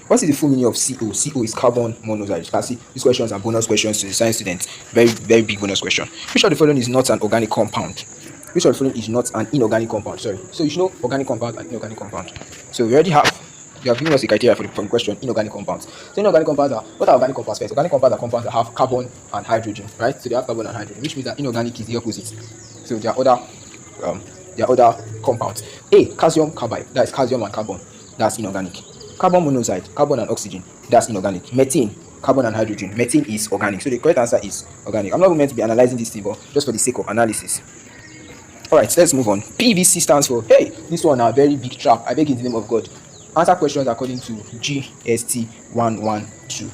What is the full meaning of CO? CO is carbon monoxide. You can see these questions are bonus questions to the science students. Very, very big bonus question. Which of the following is not an organic compound? Which of the following is not an inorganic compound? Sorry. So you should know organic compound and inorganic compound. So we already have. You have given us a criteria for the question, inorganic compounds. So inorganic compounds are, what are organic compounds first? Organic compounds are compounds that have carbon and hydrogen, right? So they have carbon and hydrogen, which means that inorganic is the opposite. So there are other compounds. A, calcium carbide, that is calcium and carbon, that's inorganic. Carbon monoxide, carbon and oxygen, that's inorganic. Methane, carbon and hydrogen, methane is organic. So the correct answer is organic. I'm not meant to be analyzing this thing, but just for the sake of analysis. Alright, let's move on. PVC stands for, hey, this one a very big trap. I beg in the name of God. Answer questions according to GST112.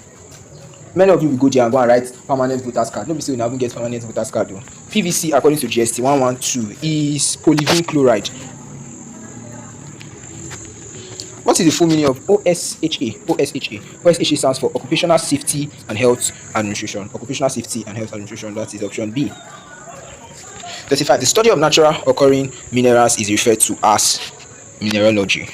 Many of you will go there and go and write permanent voters card. Nobody say you never get permanent voters card though. PVC according to GST112 is polyvinyl chloride. What is the full meaning of OSHA? OSHA stands for Occupational Safety and Health Administration. Occupational Safety and Health Administration. That is option B. 35. The study of natural occurring minerals is referred to as mineralogy.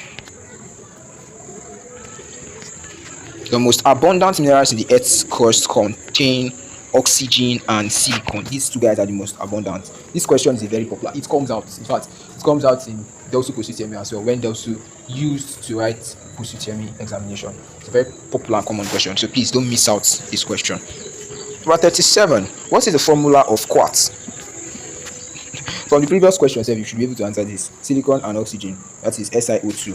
The most abundant minerals in the Earth's crust contain oxygen and silicon. These two guys are the most abundant. This question is very popular. It comes out, in fact, it comes out in Delsu Positemi as well, when Delsu used to write Positemi examination. It's a very popular and common question, so please don't miss out this question. Number 37. What is the formula of quartz? From the previous question, you should be able to answer this. Silicon and oxygen, that is SiO2.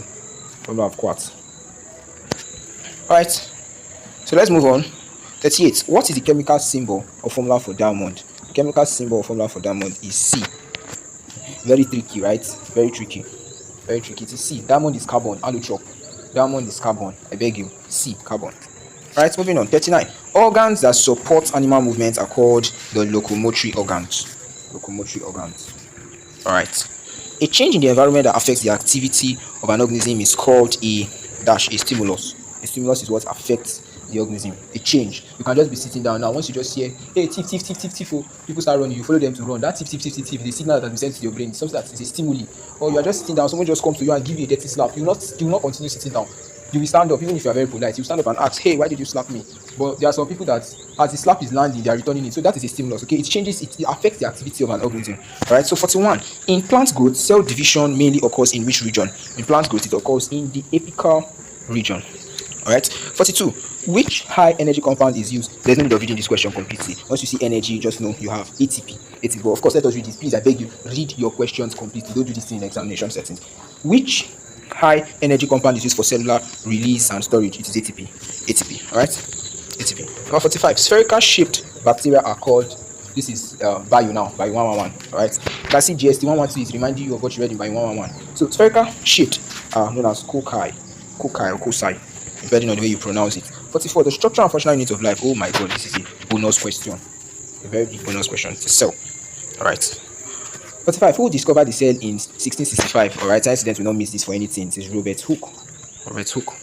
Formula of quartz. Alright, so let's move on. 38. What is the chemical symbol or formula for diamond? The chemical symbol or formula for diamond is C. Very tricky, right? Very tricky. Very tricky. It is C. Diamond is carbon. Allotrope. Diamond is carbon. I beg you. C. Carbon. Right, moving on. 39. Organs that support animal movement are called the locomotory organs. Locomotory organs. Alright. A change in the environment that affects the activity of an organism is called a stimulus. A stimulus is what affects the organism. A change. You can just be sitting down now. Once you just hear, hey, tiff, people start running, you follow them to run. That tiff, the signal that has been sent to your brain, something that is a stimuli. Or you are just sitting down, someone just comes to you and give you a dirty slap. You will not continue sitting down. You will stand up, even if you are very polite. You stand up and ask, hey, why did you slap me? But there are some people that, as the slap is landing, they are returning it. So that is a stimulus. Okay, it changes, it affects the activity of an organism. Alright, so 41. In plant growth, cell division mainly occurs in which region? In plant growth, it occurs in the apical region. Alright, 42. Which high energy compound is used? There's no need of reading this question completely. Once you see energy, just know you have ATP. But of course, let us read this. Please, I beg you, read your questions completely. Don't do this thing in examination settings. Which high energy compound is used for cellular release and storage? It is ATP. ATP. Alright? ATP. Number 45. Spherical shaped bacteria are called. This is bio now, bio 111. Alright? You can see GST112 is reminding you of what you read in bio 111. So spherical shaped are known as cocci or cocci, depending on the way you pronounce it. 44. The structure and functional unit of life. Oh my god, this is a bonus question. A very big bonus question. It's a cell. Alright. 45. Who discovered the cell in 1665? Alright, science students will not miss this for anything. It is Robert Hooke. Robert Hooke.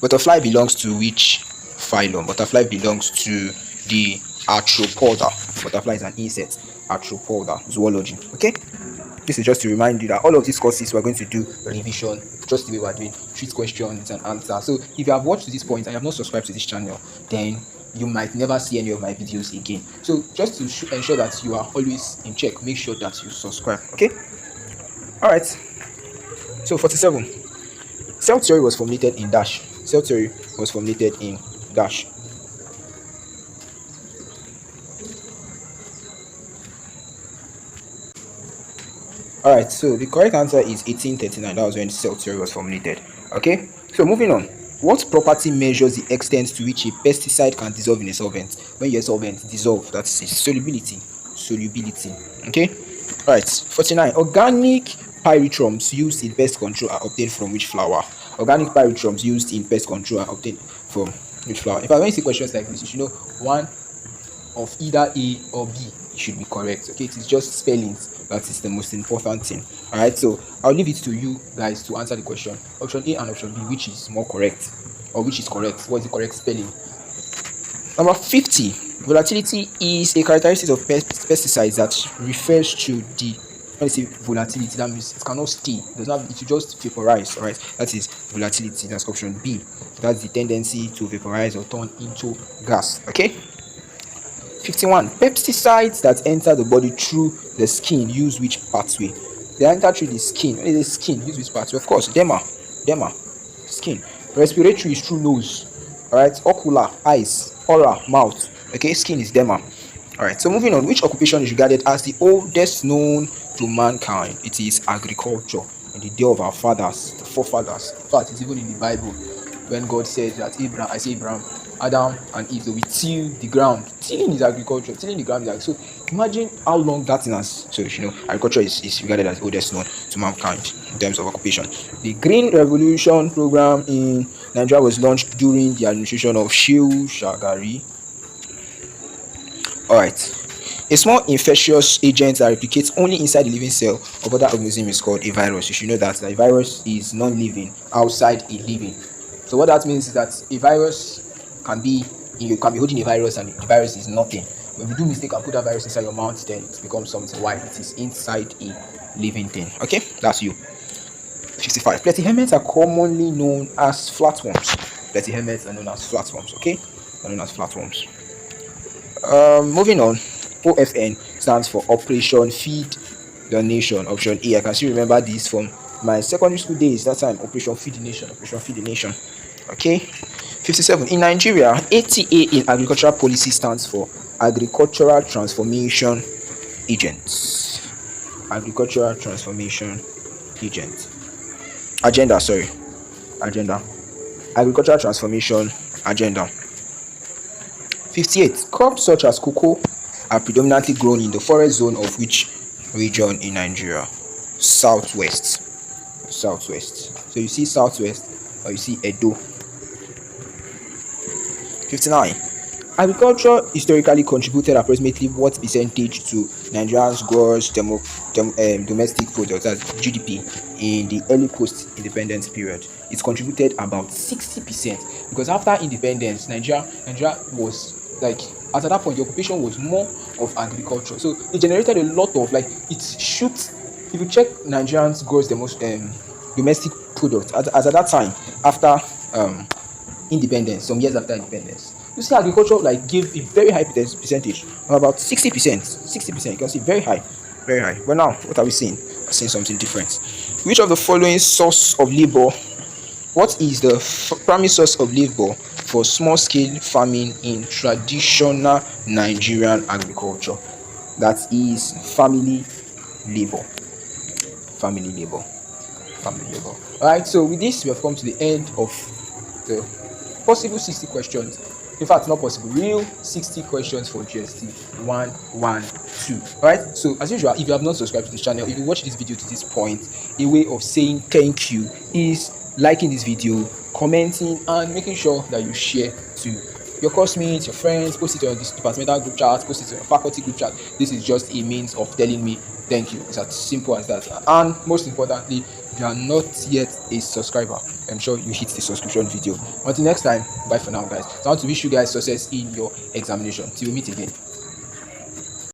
Butterfly belongs to which phylum? Butterfly belongs to the Arthropoda. Butterfly is an insect. Arthropoda. Zoology. Okay? This is just to remind you that all of these courses we're going to do revision just the way we're doing, treat questions and answers. So if you have watched to this point and you have not subscribed to this channel, then you might never see any of my videos again. So just to ensure that you are always in check, make sure that you subscribe. Okay? Alright. So 47. Cell theory was formulated in dash. Cell theory was formulated in dash. Alright, so the correct answer is 1839. That was when cell theory was formulated. Okay, so moving on. What property measures the extent to which a pesticide can dissolve in a solvent? When your solvent dissolve, that's solubility. Solubility. Okay. Alright, 49. Organic pyrethroms used in pest control are obtained from which flower? Organic pyrethroms used in pest control are obtained from which flower? If I want to see questions like this, you should know one of either A or B. It should be correct. Okay, it is just spellings that is the most important thing. Alright, so I'll leave it to you guys to answer the question. Option A and option B, which is more correct, or which is correct? What is the correct spelling? Number 50. Volatility is a characteristic of pesticides that refers to the, when I say volatility, that means it cannot stay. It does not. It will just vaporize. Alright, that is volatility. That's option B. That's the tendency to vaporize or turn into gas. Okay. 51. Pesticides that enter the body through the skin use which pathway? They enter through the skin. When it is skin, use which pathway? Of course, derma, skin. Respiratory is through nose. Alright, ocular, eyes, oral, mouth. Okay, skin is derma. Alright, so moving on. Which occupation is regarded as the oldest known to mankind? It is agriculture. In the day of our fathers, the forefathers. In fact, it's even in the Bible when God said that Abraham, Adam and Eve, so we till the ground. Tilling is agriculture. Tilling the ground is agriculture. So imagine how long that thing has. So agriculture is regarded as oldest known to mankind in terms of occupation. The Green Revolution program in Nigeria was launched during the administration of Shehu Shagari. Alright. A small infectious agent that replicates only inside the living cell of other organism is called a virus. You should know that a virus is non-living outside a living. So what that means is that a virus can be holding a virus and the virus is nothing. When you do mistake and put that virus inside your mouth, then it becomes something. Why? It is inside a living thing. Okay, that's you. 55. Platyhelminths are commonly known as flatworms. Platyhelminths are known as flatworms. Okay, are known as flatworms. Moving on. OFN stands for Operation Feed the Nation. Option A. I can still remember this from my secondary school days. That time, Operation Feed the Nation. Operation Feed the Nation. Okay. 57. In Nigeria, ATA in agricultural policy stands for Agricultural Transformation Agents. Agricultural Transformation Agent. Agenda. Agricultural Transformation Agenda. 58. Crops such as cocoa are predominantly grown in the forest zone of which region in Nigeria? Southwest. So you see Southwest or you see Edo. 59. Agriculture historically contributed approximately what percentage to Nigeria's gross domestic product, that's GDP, in the early post-independence period? It contributed about 60%, because after independence, Nigeria was like, at that point, the occupation was more of agriculture. So it generated a lot of, like, it shoots. If you check Nigerians' gross domestic product as at that time after independence, some years after independence, you see agriculture like give a very high percentage, about 60%. 60%, you can see very high. But now, what are we seeing? We're seeing something different. Which of the following source of labor? What is the primary source of labor for small-scale farming in traditional Nigerian agriculture? That is family labor. Alright, so with this, we have come to the end of the possible 60 questions. In fact, not possible, real 60 questions for GST112. Alright, so as usual, if you have not subscribed to this channel, if you watch this video to this point, a way of saying thank you is liking this video, commenting, and making sure that you share to your classmates, your friends, post it on this departmental group chat, post it on your faculty group chat. This is just a means of telling me thank you. It's as simple as that. And most importantly, if you are not yet a subscriber, I'm sure you hit the subscription video. Until next time, bye for now, guys. So I want to wish you guys success in your examination. Till we meet again.